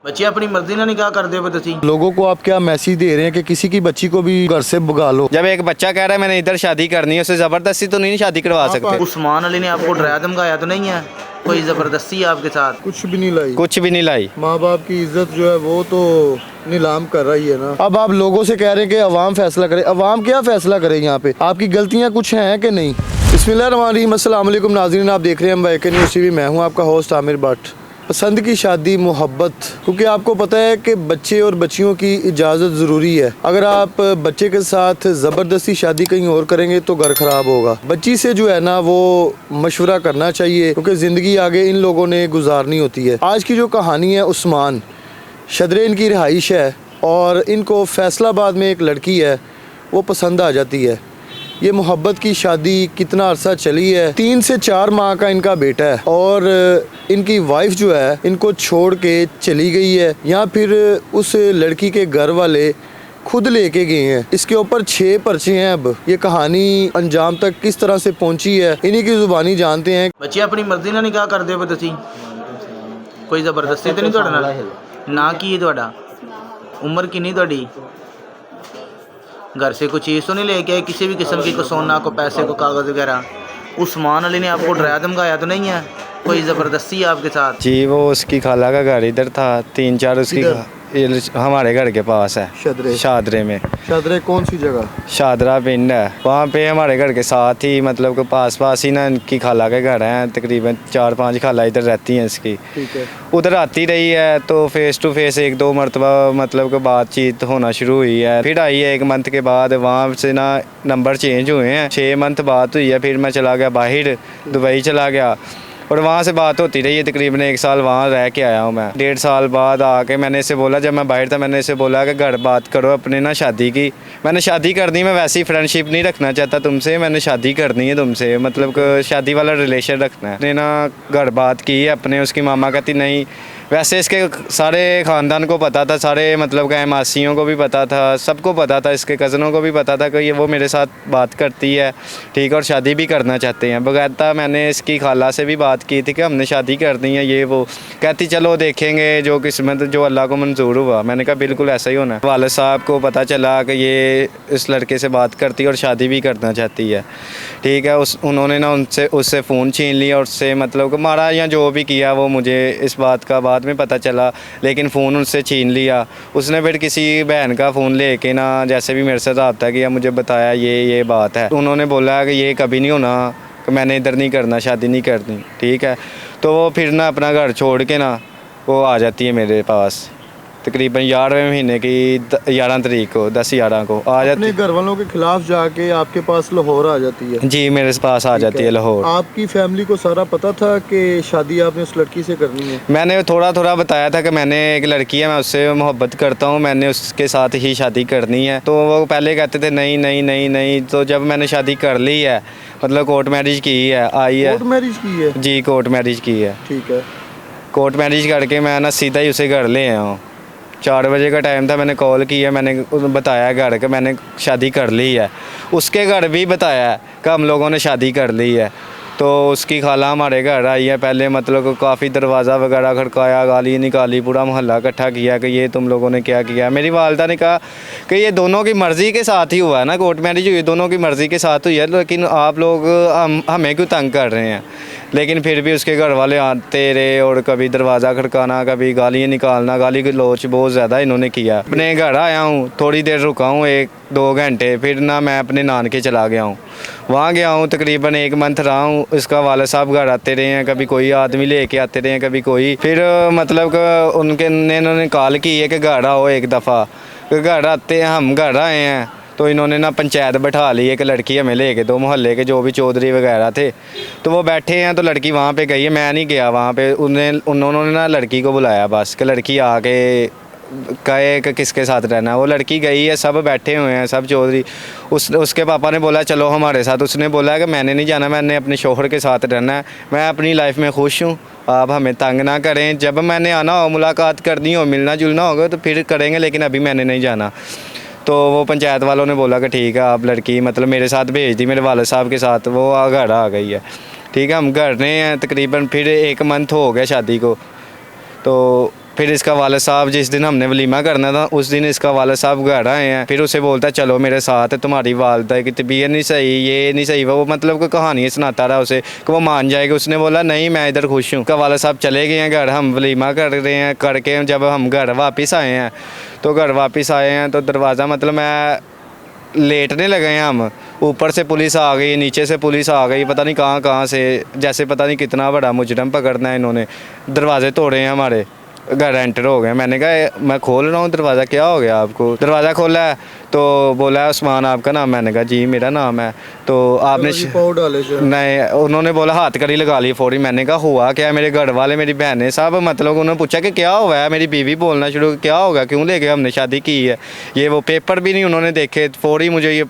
बच्चे अपनी मर्जी ना निकाह कर दे तुसी। लोगों को आप क्या मैसेज दे रहे हैं कि किसी की बच्ची को भी घर से भगा लो? जब एक बच्चा कह रहा है मैंने इधर शादी करनी है, उसे जबरदस्ती तो नहीं शादी करवा सकते। उस्मान अली ने आपको डराया धमकाया तो नहीं है? कोई जबरदस्ती आपके साथ? कुछ भी नहीं लाई। कुछ भी नहीं लाई। माँ बाप की इज्जत जो है वो तो नीलाम कर रही है ना। अब आप लोगों से कह रहे हैं कि अवाम फैसला करे। अवाम क्या फैसला करे? यहाँ पे आपकी गलतियाँ कुछ हैं कि नहीं? बिस्मिल्लाहिर्रहमानिर्रहीम, अस्सलाम वालेकुम नाज़रीन, आप देख रहे हैं बाइक न्यूज़ टीवी। मैं हूँ आपका होस्ट आमिर भट्ट। पसंद की शादी, मोहब्बत, क्योंकि आपको पता है कि बच्चे और बच्चियों की इजाज़त ज़रूरी है। अगर आप बच्चे के साथ ज़बरदस्ती शादी कहीं और करेंगे तो घर ख़राब होगा। बच्ची से जो है ना वो मशवरा करना चाहिए, क्योंकि ज़िंदगी आगे इन लोगों ने गुजारनी होती है। आज की जो कहानी है, उस्मान शदरे इनकी रिहाइश है और इनको फैसलाबाद में एक लड़की है, वो पसंद आ जाती है। ये मोहब्बत की शादी कितना अरसा चली है, 3 से 4 माह का इनका बेटा है और इनकी वाइफ जो है इनको छोड़ के चली गई है, या फिर उस लड़की के घर वाले खुद लेके गए हैं। इसके ऊपर 6 पर्चे हैं। अब ये कहानी अंजाम तक किस तरह से पहुंची है, इन्हीं की जुबानी जानते हैं। बच्चे अपनी मर्जी ना निकाह कर दे तुसी। कोई जबरदस्ती तो नहीं तुहाडे नाल? ना की है तुहाडा? उम्र कितनी तुहाडी? घर से कुछ चीज़ तो नहीं लेके आए किसी भी किस्म की, को सोना, को पैसे, को कागज़ वगैरह? उस्मान अली ने आपको डराया धमकाया तो नहीं है? कोई ज़बरदस्ती आपके साथ? जी, वो उसकी खाला का घर इधर था, 3-4 उसकी हमारे घर के पास है, शादरे में। शादरे कौन सी जगह? शादरा पिंड है, वहाँ पे हमारे घर के साथ ही, मतलब कि पास ही ना इनकी खाला के घर हैं। तकरीबन 4-5 खाला इधर रहती हैं इसकी। ठीक है। उधर आती रही है तो फेस टू फेस 1-2 मरतबा मतलब कि बातचीत होना शुरू हुई है। फिर आई है 1 मंथ के बाद, वहाँ से ना नंबर चेंज हुए हैं। 6 मंथ बात हुई है। फिर मैं चला गया बाहर, दुबई चला गया और वहाँ से बात होती रही है। तकरीबन 1 साल वहाँ रह के आया हूँ मैं। 1.5 साल बाद आके मैंने इसे बोला, जब मैं बाहर था मैंने इसे बोला कि घर बात करो अपने ना शादी की। मैंने शादी करनी, मैं वैसी फ्रेंडशिप नहीं रखना चाहता तुमसे, मैंने शादी करनी है तुमसे, मतलब कि शादी वाला रिलेशन रखना है। मैंने ना घर बात की है अपने। उसकी मामा कहती नहीं। वैसे इसके सारे ख़ानदान को पता था, सारे मतलब कि मासियों को भी पता था, सबको पता था, इसके कज़नों को भी पता था कि ये वो मेरे साथ बात करती है, ठीक है, और शादी भी करना चाहते हैं। बगैर मैंने इसकी खाला से भी बात की थी कि हमने शादी करनी है, ये वो। कहती चलो देखेंगे, जो किस्मत, जो अल्लाह को मंजूर हुआ। मैंने कहा बिल्कुल ऐसा ही होना है। वालिद साहब को पता चला कि ये इस लड़के से बात करती है और शादी भी करना चाहती है, ठीक है। उन्होंने ना उससे फ़ोन छीन लिया और उससे मतलब कि मारा या जो भी किया, वो मुझे इस बात का बाद में पता चला, लेकिन फ़ोन उससे छीन लिया। उसने फिर किसी बहन का फ़ोन लेके ना जैसे भी मेरे से रब्ता किया, मुझे बताया ये बात है। उन्होंने बोला कि ये कभी नहीं होना, कि मैंने इधर नहीं करना, शादी नहीं करनी, ठीक है। तो वो फिर ना अपना घर छोड़ के ना वो आ जाती है मेरे पास। तकरीबन 11वें महीने की 11 तारीख को, 10-11 को आ जाती है। अपने घर वालों के खिलाफ जाके आपके पास लाहौर आ जाती है? जी, मेरे पास आ जाती है लाहौर। आपकी फैमिली को सारा पता था कि शादी आपने उस लड़की से करनी है? मैंने थोड़ा बताया था कि मैंने एक लड़की है, मैं उससे मोहब्बत करता हूँ, मैंने उसके साथ ही शादी करनी है। तो वो पहले कहते थे नहीं नहीं नहीं नहीं। तो जब मैंने शादी कर ली है, मतलब कोर्ट मैरिज की है, आई है। कोर्ट मैरिज की है? जी, कोर्ट मैरिज की है। ठीक है। कोर्ट मैरिज करके मैं ना सीधा ही उसे घर ले आया हूँ। 4 बजे का टाइम था, मैंने कॉल की है, मैंने बताया घर कि मैंने शादी कर ली है। उसके घर भी बताया कि हम लोगों ने शादी कर ली है। तो उसकी खाला हमारे घर आई है। पहले मतलब काफ़ी दरवाज़ा वगैरह खड़काया, गाली निकाली, पूरा मोहल्ला इकट्ठा किया कि ये तुम लोगों ने क्या किया। मेरी वालदा ने कहा कि ये दोनों की मर्ज़ी के साथ ही हुआ है ना, कोर्ट मैरिज हुई दोनों की मर्ज़ी के साथ हुई है, लेकिन आप लोग हमें क्यों तंग कर रहे हैं। लेकिन फिर भी उसके घर वाले आते रहे और कभी दरवाज़ा खड़काना, कभी गालियाँ निकालना, गाली गलौच बहुत ज़्यादा इन्होंने किया। अपने घर आया हूँ, थोड़ी देर रुका हूँ, 1-2 घंटे, फिर ना मैं अपने नानके चला गया हूँ। वहाँ गया हूँ, तकरीबन 1 मंथ रहा हूँ। इसका वालिद साहब घर आते रहे हैं, कभी कोई आदमी लेके आते रहे हैं, कभी कोई। फिर मतलब कि उन्होंने कॉल की है कि घर आओ एक दफ़ा। घर आते हैं, हम घर आए हैं तो इन्होंने ना पंचायत बैठा ली। एक लड़की हमें लेके, 2 मोहल्ले के जो भी चौधरी वगैरह थे, तो वो बैठे हैं। तो लड़की वहाँ पे गई है, मैं नहीं गया वहाँ पे। उन्होंने ना लड़की को बुलाया बस, कि लड़की आके कहे कि किसके साथ रहना है। वो लड़की गई है, सब बैठे हुए हैं, सब चौधरी। उसके पापा ने बोला चलो हमारे साथ। उसने बोला कि मैंने नहीं जाना, मैंने अपने शोहर के साथ रहना है, मैं अपनी लाइफ में खुश हूँ, आप हमें तंग ना करें। जब मैंने आना हो, मुलाकात करनी हो, मिलना जुलना होगा तो फिर करेंगे, लेकिन अभी मैंने नहीं जाना। तो वो पंचायत वालों ने बोला कि ठीक है, आप लड़की मतलब मेरे साथ भेज दी, मेरे वालिद साहब के साथ। वो घर आ गई है, ठीक है। हम घर ने हैं तकरीबन, फिर 1 मंथ हो गया शादी को। तो फिर इसका वालिद साहब जिस दिन हमने वलीमा करना था उस दिन इसका वालिद साहब घर आए हैं। फिर उसे बोलता है चलो मेरे साथ, तुम्हारी वालदा की तबीयत नहीं सही, ये नहीं सही, वो मतलब कोई कहानी सुनाता रहा उसे कि वो मान जाएगा। उसने बोला नहीं मैं इधर खुश हूँ। उसका वालिद साहब चले गए हैं घर, हम वलीमा कर रहे हैं। करके जब हम घर वापस आए हैं तो घर वापस आए हैं तो दरवाज़ा मतलब मैं लेटने लगे हैं हम, ऊपर से पुलिस आ गई, नीचे से पुलिस आ गई, पता नहीं कहाँ कहाँ से, जैसे पता नहीं कितना बड़ा मुजरम पकड़ना है इन्होंने। दरवाजे तोड़े हैं हमारे, घर एंटर हो गए। मैंने कहा मैं खोल रहा हूँ दरवाज़ा, क्या हो गया आपको? दरवाज़ा खोला है तो बोला है उस्मान आपका नाम? मैंने कहा जी मेरा नाम है। तो आपने नहीं, उन्होंने बोला हाथ कड़ी लगा ली फौरी। मैंने कहा हुआ क्या? मेरे घर वाले मेरी बहनें साहब मतलब उन्होंने पूछा कि क्या हुआ है। मेरी बीवी बोलना शुरू, क्या होगा, क्यों ले गए, हमने शादी की है। ये वो पेपर भी नहीं उन्होंने देखे, फौरी मुझे ये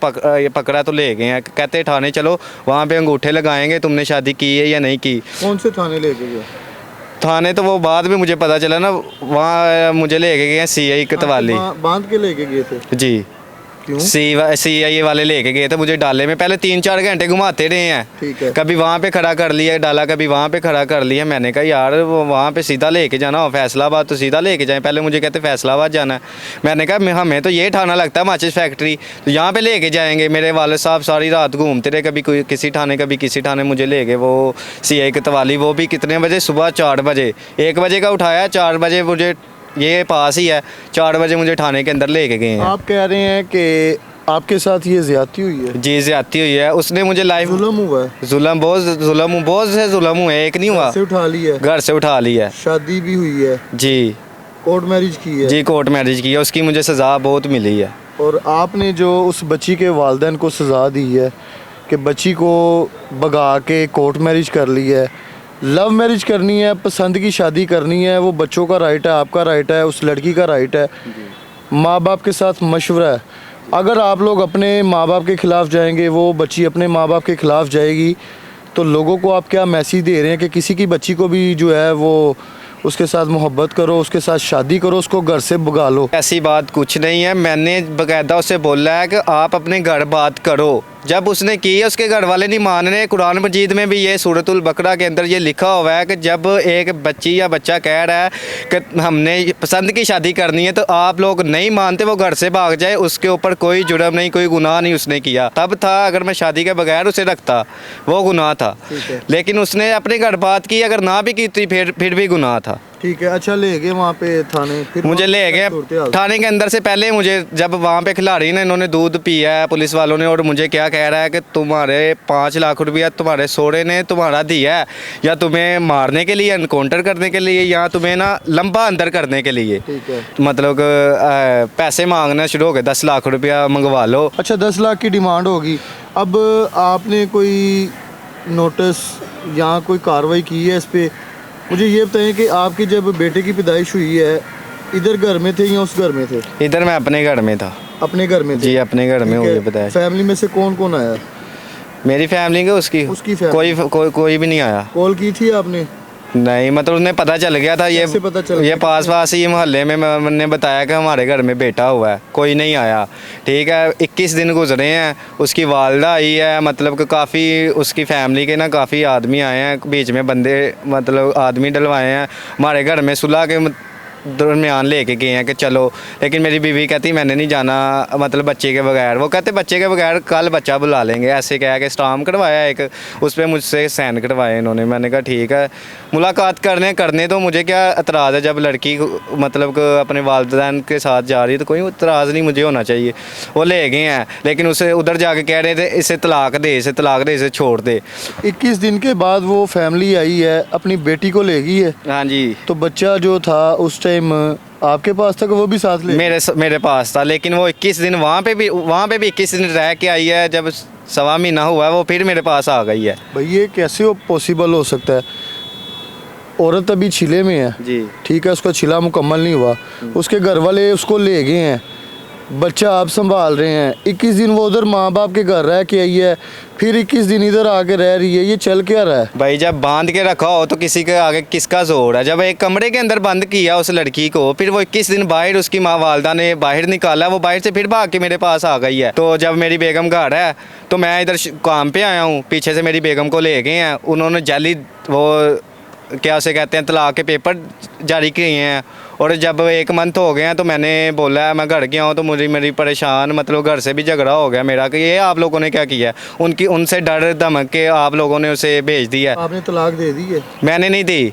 पकड़ा तो ले गए हैं। कहते थाने चलो वहाँ पे अंगूठे लगाएंगे, तुमने शादी की है या नहीं की। कौन से थाने ले गए? थाने तो वो बाद में मुझे पता चला ना, वहाँ मुझे ले गए हैं CI कोतवाली। बांध के लेके गए थे? जी। क्यों? CI वाले लेके गए थे मुझे डाले में। पहले 3-4 घंटे घुमाते रहे हैं। ठीक है। कभी वहाँ पे खड़ा कर लिया डाला, कभी वहाँ पे खड़ा कर लिया। मैंने कहा यार वो वहाँ पे सीधा लेके जाना हो, फैसलाबाद तो सीधा लेके जाएं। पहले मुझे कहते फैसलाबाद जाना है। मैंने कहा हमें तो ये थाना लगता है माचिस फैक्ट्री, तो यहाँ पे लेके जाएंगे। मेरे वाले साहब सारी रात घूमते रहे, कभी कोई किसी थाने कभी किसी थाने, मुझे ले गए वो CI कोतवाली। वो भी कितने बजे? सुबह 4 बजे, 1 बजे का उठाया, 4 बजे मुझे, ये पास ही है, 4 बजे मुझे थाने के अंदर लेके गए हैं। आप कह रहे हैं कि आपके साथ ये ज्यादती हुई है? जी ज्यादती हुई है। उसने मुझे लाइव जुल्म हुआ है? जुल्म बहुत से जुल्म हुए, एक नहीं हुआ। घर से उठा लिया? घर से उठा लिया। शादी भी हुई है? जी। कोर्ट मैरिज की है? जी कोर्ट मैरिज की है, उसकी मुझे सज़ा बहुत मिली है। और आपने जो उस बच्ची के वालिदैन को सज़ा दी है कि बच्ची को भगा के कोर्ट मैरिज कर ली है, लव मैरिज करनी है, पसंद की शादी करनी है, वो बच्चों का राइट है, आपका राइट है, उस लड़की का राइट है। माँ बाप के साथ मशवरा है। अगर आप लोग अपने माँ बाप के ख़िलाफ़ जाएंगे, वो बच्ची अपने माँ बाप के ख़िलाफ़ जाएगी, तो लोगों को आप क्या मैसेज दे रहे हैं कि किसी की बच्ची को भी जो है वो उसके साथ मोहब्बत करो, उसके साथ शादी करो, उसको घर से भगा लो? ऐसी बात कुछ नहीं है। मैंने बाकायदा उससे बोला है कि आप अपने घर बात करो। जब उसने की है उसके घर वाले नहीं मान रहे। कुरान मजीद में भी ये सूरतुल बकरा के अंदर ये लिखा हुआ है कि जब एक बच्ची या बच्चा कह रहा है कि हमने पसंद की शादी करनी है तो आप लोग नहीं मानते, वो घर से भाग जाए, उसके ऊपर कोई जुर्म नहीं, कोई गुनाह नहीं उसने किया। तब था अगर मैं शादी के बगैर उसे रखता वो गुनाह था, लेकिन उसने अपने घर बात की, अगर ना भी की थी फिर भी गुनाह था। ठीक है। अच्छा ले गए वहाँ पे थाने? फिर मुझे ले गए थाने के अंदर से पहले मुझे जब वहाँ पे खिलाड़ी ने इन्होंने दूध पिया है पुलिस वालों ने, और मुझे क्या कह रहा है कि तुम्हारे 5 लाख रुपया तुम्हारे सोरे ने तुम्हारा दिया है, या तुम्हें मारने के लिए, एनकाउंटर करने के लिए, या तुम्हें ना लंबा अंदर करने के लिए। ठीक है। मतलब पैसे मांगना शुरू हो गए, 10 लाख रुपया मंगवा लो। अच्छा 10 लाख की डिमांड होगी। अब आपने कोई नोटिस या कोई कार्रवाई की है इस पर? मुझे ये बताएं कि आपकी जब बेटे की पैदाइश हुई है इधर घर में थे या उस घर में थे? इधर मैं अपने घर में था। अपने घर में थे? जी अपने घर में हुई बताया। फैमिली में से कौन कौन आया? मेरी फैमिली के उसकी कोई भी नहीं आया। कॉल की थी आपने? नहीं, मतलब उन्हें पता चल गया था। ये पास ही मोहल्ले में मैंने बताया कि हमारे घर में बेटा हुआ है, कोई नहीं आया। ठीक है, 21 दिन गुजरे हैं, उसकी वालदा आई है, मतलब कि काफ़ी उसकी फैमिली के ना काफ़ी आदमी आए हैं, बीच में बंदे मतलब आदमी डलवाए हैं, हमारे घर में सुलह के दरमियान लेके गए हैं कि चलो। लेकिन मेरी बीवी कहती मैंने नहीं जाना, मतलब बच्चे के बगैर। वो कहते बच्चे के बगैर कल बच्चा बुला लेंगे, ऐसे कह के स्टाम्प करवाया एक, उस पर मुझसे साइन करवाए इन्होंने। मैंने कहा ठीक है मुलाकात करने तो मुझे क्या एतराज़ है, जब लड़की मतलब अपने वालिदैन के साथ जा रही है तो कोई एतराज़ नहीं मुझे होना चाहिए। वो ले गए हैं, लेकिन उसे उधर जाके कह रहे थे इसे तलाक दे, इसे छोड़ दे। 21 दिन के बाद वो फैमिली आई है, अपनी बेटी को ले गई है? हाँ जी। तो बच्चा जो था उस टाइम आपके पास था कि वो भी साथ ले? मेरे पास था, लेकिन वो 21 दिन वहाँ पे भी 21 दिन रह के आई है। जब 1.25 महीना हुआ वो फिर मेरे पास आ गई है। भाई ये कैसे पॉसिबल हो सकता है? औरत अभी छिले में है जी। ठीक है, उसका छिला मुकम्मल नहीं हुआ, उसके घर वाले उसको ले गए हैं, बच्चा आप संभाल रहे हैं। 21 दिन वो उधर माँ बाप के घर रह के आई है, फिर 21 दिन इधर आके रह रही है, ये चल क्या रहा है? भाई जब बांध के रखा हो तो किसी के आगे किसका जोर है? जब एक कमरे के अंदर बंद किया उस लड़की को, फिर वो 21 दिन बाहर उसकी माँ वालदा ने बाहर निकाला, वो बाहर से फिर भाग के मेरे पास आ गई है। तो जब मेरी बेगम घर है तो मैं इधर काम पे आया हूँ, पीछे से मेरी बेगम को ले गए हैं, उन्होंने जाली वो क्या उसे कहते हैं तलाक के पेपर जारी किए हैं, और जब 1 मंथ हो गया तो मैंने बोला मैं घर गया हूँ तो मुझे मेरी परेशान मतलब घर से भी झगड़ा हो गया मेरा कि ये आप लोगों ने क्या किया है। उनकी उनसे डर धमक के आप लोगों ने उसे भेज दिया। आपने तलाक दे दी है? मैंने नहीं दी।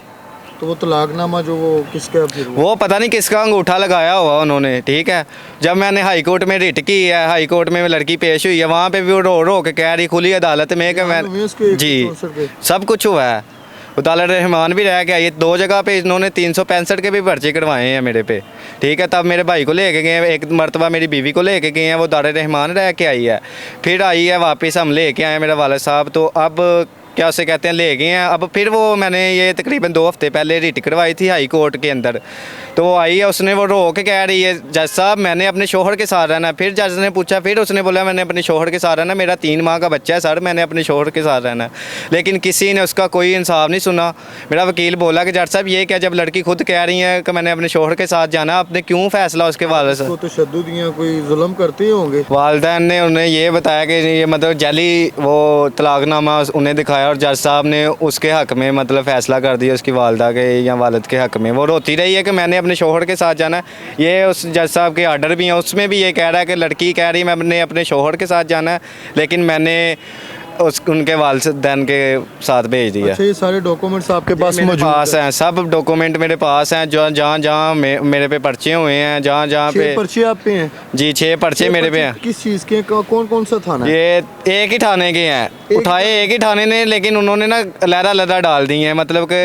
तो वो तलाकनामा जो वो किसका फिर वो पता नहीं किसका अंगूठा लगाया हुआ उन्होंने, ठीक है। जब मैंने हाई कोर्ट में रिट की है, हाई कोर्ट में लड़की पेश हुई है, वहाँ पे भी वो रो रो के कह रही खुली अदालत में कि मैं जी सब कुछ हुआ है। उताला रहमान भी रह गया। ये 2 जगह पे इन्होंने 365 के भी पर्चे करवाए हैं मेरे पे, ठीक है। तब मेरे भाई को लेके गए, एक मरतबा मेरी बीवी को लेके गए हैं, वो दारे रहमान रह के आई है, फिर आई है वापस हम लेके आए मेरा वालिद साहब। तो अब क्या उसे कहते हैं ले गए हैं। अब फिर वो मैंने ये तकरीबन 2 हफ्ते पहले रिट करवाई थी हाई कोर्ट के अंदर। तो वो आई है, उसने वो रो के कह रही है जज साहब मैंने अपने शोहर के साथ रहना। फिर जज ने पूछा, फिर उसने बोला मैंने अपने शोहर के साथ रहना, मेरा 3 माह का बच्चा है सर, मैंने अपने शोहर के साथ रहना। लेकिन किसी ने उसका कोई इंसाफ नहीं सुना। मेरा वकील बोला कि जज साहब ये क्या, जब लड़की खुद कह रही है कि मैंने अपने शोहर के साथ जाना, आपने क्यों फैसला उसके वालिद से तशद्दुद या कोई जुल्म करते ही होंगे। वालदैन ने उन्हें ये बताया कि ये मतलब जाली वो तलाकनामा उन्हें दिखाया और जज साहब ने उसके हक़ में मतलब फ़ैसला कर दिया उसकी वालदा के या वालिद के हक़ में। वो रोती रही है कि मैंने अपने शोहर के साथ जाना है। ये उस जज साहब के आर्डर भी हैं, उसमें भी ये कह रहा है कि लड़की कह रही है मैंने अपने शोहर के साथ जाना है, लेकिन मैंने उनके वालिदैन के साथ भेज दिया। अच्छा, ये सारे डॉक्यूमेंट्स आपके पास मेरे मौजूद पास हैं, सब डॉक्यूमेंट मेरे पास हैं। जो जहाँ जहाँ मेरे पे पर्चे हुए हैं, जहाँ जहाँ पे पर्चे आप पे हैं? जी 6 पर्चे मेरे पे हैं। किस चीज़ के, कौन कौन सा थाना है? ये एक ही थाने के हैं, उठाए एक ही थाने ने, लेकिन उन्होंने ना लहरा लहरा डाल दी है। मतलब कि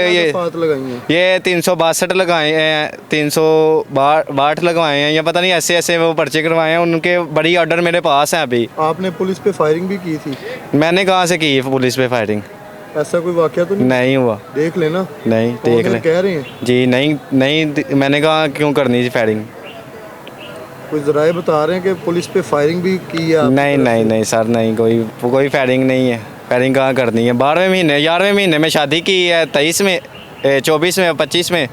ये 362 लगाए हैं, 362 लगवाए हैं या पता नहीं ऐसे ऐसे वो पर्चे करवाए हैं। उनके बड़ी ऑर्डर मेरे पास हैं। अभी आपने पुलिस पे फायरिंग भी की थी? मैंने कहाँ से की पुलिस पे फायरिंग? ऐसा कोई वाकया तो नहीं हुआ। देख लेना। नहीं देख ले कह रहे हैं जी। नहीं मैंने कहा क्यों करनी थी फायरिंग? कोई जराए बता रहे हैं कि पुलिस पे फायरिंग भी की है? नहीं सर, नहीं कोई फायरिंग नहीं है। फायरिंग कहाँ करनी है? 12वें महीने 11वें महीने में शादी की है, 23 में 24 में 25 में,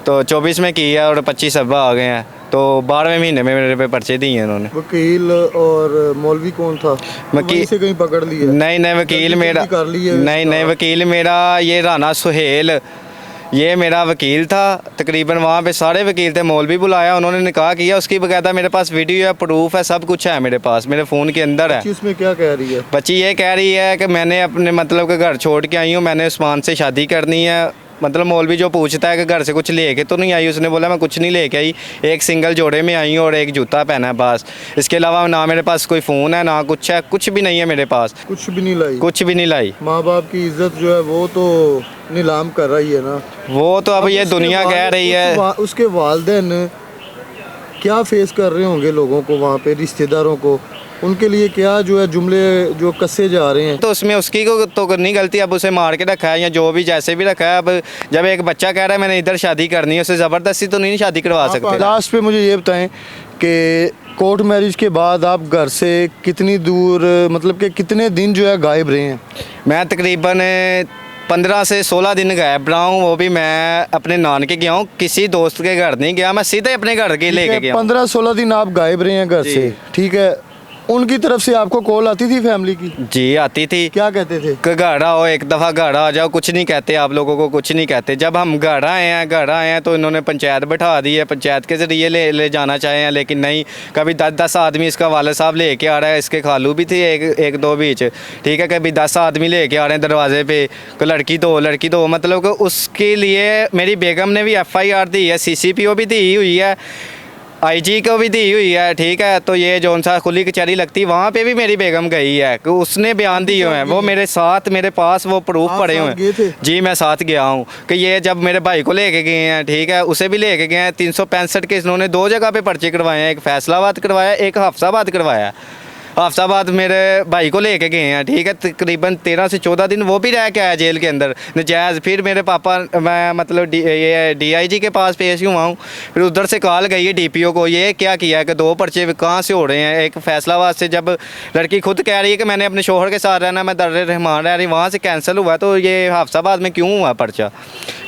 तो 24 में की है और 25 अब आ गए हैं, तो 12वें महीने में मेरे पे पर्चे दिए हैं उन्होंने। वकील और मौलवी कौन था? वकील से कहीं पकड़ लिया? नहीं वकील मेरा नहीं वकील मेरा ये राना सुहेल, ये मेरा वकील था। तकरीबन वहाँ पे सारे वकील थे, मौलवी बुलाया, उन्होंने निकाह किया। उसकी बकायदा मेरे पास वीडियो है, प्रूफ है, सब कुछ है मेरे पास, मेरे फ़ोन के अंदर है। इसमें क्या कह रही है बच्ची? ये कह रही है कि मैंने अपने मतलब के घर छोड़ के आई हूँ, मैंने उस्मान से शादी करनी है। मतलब मौलवी जो पूछता है कि घर से कुछ लेके तो नहीं आई, उसने बोला मैं कुछ नहीं लेके आई, एक सिंगल जोड़े में आई हूँ और एक जूता पहना है बस। इसके अलावा ना मेरे पास कोई फ़ोन है ना कुछ है, कुछ भी नहीं है मेरे पास। कुछ भी नहीं लाई? माँ बाप की इज्जत जो है वो तो नीलाम कर रही है ना। वो तो अब ये दुनिया कह रही है। उसके वालिदैन क्या फेस कर रहे होंगे लोगों को वहाँ पे, रिश्तेदारों को, उनके लिए क्या जो है जुमले जो कसे जा रहे हैं? तो उसमें उसकी को तो नहीं गलती, अब उसे मार के रखा है या जो भी जैसे भी रखा है। अब जब एक बच्चा कह रहा है मैंने इधर शादी करनी है, उसे ज़बरदस्ती तो नहीं शादी करवा सकते। लास्ट पे मुझे ये बताएं कि कोर्ट मैरिज के बाद आप घर से कितनी दूर, मतलब कि कितने दिन जो है गायब रहे हैं? मैं तकरीबन 15 से 16 दिन गायब रहा हूँ। वो भी मैं अपने नानके गया हूँ, किसी दोस्त के घर नहीं गया, मैं सीधे अपने घर के लेके गया। 15-16 दिन आप गायब रहे हैं घर से, ठीक है। उनकी तरफ से आपको कॉल आती थी फैमिली की? जी आती थी। क्या कहते थे? कि घर आओ, एक दफ़ा घर आ जाओ। कुछ नहीं कहते, आप लोगों को कुछ नहीं कहते। जब हम घर आए हैं तो इन्होंने पंचायत बैठा दी है, पंचायत के ज़रिए ले जाना चाहे हैं, लेकिन नहीं। कभी 10 आदमी इसका वालिद साहब लेके आ रहा है, इसके खालू भी थी एक दो बीच, ठीक है। कभी 10 आदमी लेके आ रहे हैं दरवाजे पे कि लड़की दो। मतलब कि उसके लिए मेरी बेगम ने भी FIR दी है, CCPO भी दी हुई है, IG को भी दी हुई है, ठीक है। तो ये जौन सा खुली कचहरी लगती है वहाँ पे भी मेरी बेगम गई है कि उसने बयान दिए हुए हैं, वो मेरे साथ, मेरे पास वो प्रूफ पड़े हुए हैं। जी मैं साथ गया हूँ कि ये जब मेरे भाई को लेके गए हैं, ठीक है, उसे भी लेके गए हैं। 365 के इन्होंने 2 जगह पे पर्चे करवाए हैं, एक फैसलाबाद करवाया, एक हाफसाबाद करवाया। हाफसाबाद मेरे भाई को लेके गए हैं, ठीक है। तकरीबन 13 से 14 दिन वो भी रह के आया जेल के अंदर नजायज़। फिर मेरे पापा, मैं मतलब ये DIG के पास पेश हुआ हूँ। फिर उधर से कॉल गई है DPO को, ये क्या किया है कि 2 पर्चे कहाँ से हो रहे हैं। एक फैसलाबाद से, जब लड़की खुद कह रही है कि मैंने अपने शोहर के साथ रहना, मैं दारे रहमान रह रही, वहाँ से कैंसिल हुआ, तो ये हाफसाबाद में क्यों हुआ पर्चा?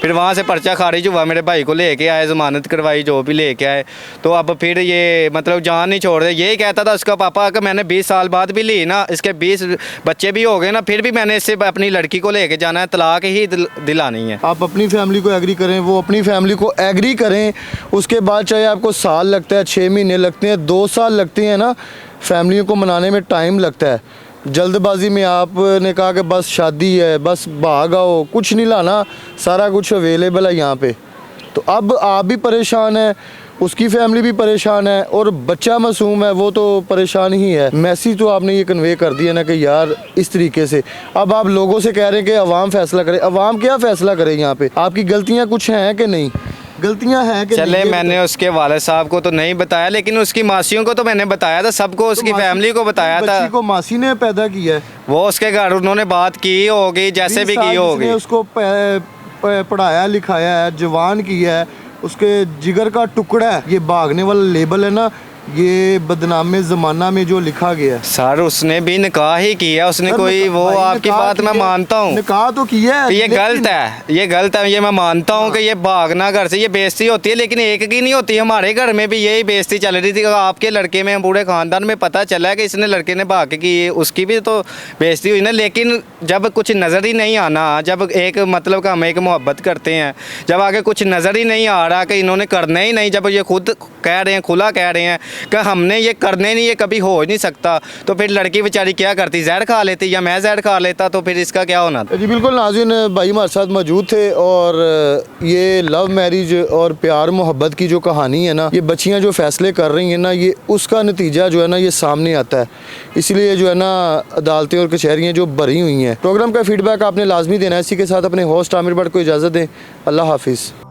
फिर वहाँ से पर्चा खारिज हुआ, मेरे भाई को लेके आए, ज़मानत करवाई, जो भी लेके आए। तो अब फिर ये मतलब जान नहीं छोड़ रहे। यही कहता था उसका पापा कि मैंने 20 साल बाद भी ली ना, इसके 20 बच्चे भी हो गए ना, फिर भी मैंने इससे अपनी लड़की को लेके जाना है, तलाक ही दिलानी है। आप अपनी फैमिली को एग्री करें, वो अपनी फैमिली को एग्री करें, उसके बाद चाहे आपको साल लगता है, 6 महीने लगते हैं, 2 साल लगते हैं ना, फैमिलियों को मनाने में टाइम लगता है। जल्दबाजी में आपने कहा कि बस शादी है, बस भाग आओ, कुछ नहीं लाना, सारा कुछ अवेलेबल है यहाँ पे। तो अब आप भी परेशान हैं, उसकी फैमिली भी परेशान है, और बच्चा मासूम है, वो तो परेशान ही है। मैसेज तो आपने ये कन्वे कर दिया ना कि यार इस तरीके से। अब आप लोगों से कह रहे हैं कि अवाम फैसला करे। अवाम क्या फैसला करे यहाँ पे? आपकी गलतियाँ कुछ हैं कि नहीं? गलतियाँ हैं कि चले, नहीं? मैंने उसके वाले साहब को तो नहीं बताया, लेकिन उसकी मासियों को तो मैंने बताया था, सबको, उसकी फैमिली को बताया था। बच्ची को मासी ने पैदा किया है, वो उसके घर उन्होंने बात की होगी, जैसे भी की होगी। उसको पढ़ाया लिखाया है, जवान किया है, उसके जिगर का टुकड़ा है। ये भागने वाला लेबल है ना, ये बदनामे ज़माना में जो लिखा गया है। सर उसने भी निकाह ही किया, उसने सर, कोई वो भाई, आपकी निकाह बात मैं किया, मानता हूँ, निकाह तो किया है, ये लेकिन- गलत है, ये गलत है, ये मैं मानता हूँ कि ये भागना घर से, ये बेइज्जती होती है, लेकिन एक की नहीं होती। हमारे घर में भी यही बेइज्जती चल रही थी। आपके लड़के में, पूरे ख़ानदान में पता चला है कि इसने लड़के ने भाग के की, उसकी भी तो बेइज्जती हुई ना। लेकिन जब कुछ नज़र ही नहीं आना, जब एक मतलब का हम एक मोहब्बत करते हैं, जब आगे कुछ नज़र ही नहीं आ रहा कि इन्होंने करना ही नहीं, जब ये खुद कह रहे हैं, खुला कह रहे हैं कि हमने ये करने नहीं, ये कभी हो ही नहीं सकता, तो फिर लड़की बेचारी क्या करती? जहर खा लेती, या मैं जहर खा लेता, तो फिर इसका क्या होना था? जी बिल्कुल। नाज़रीन, भाई हमारे साथ मौजूद थे, और ये लव मैरिज और प्यार मोहब्बत की जो कहानी है ना, ये बच्चियां जो फ़ैसले कर रही हैं ना, ये उसका नतीजा जो है ना, ये सामने आता है। इसलिए जो है ना, अदालतें और कचहरियाँ जो भरी हुई हैं। प्रोग्राम का फीडबैक आपने लाजमी देना है। इसी के साथ अपने होस्ट आमिर भट्ट को इजाज़त दें। अल्लाह हाफिज़।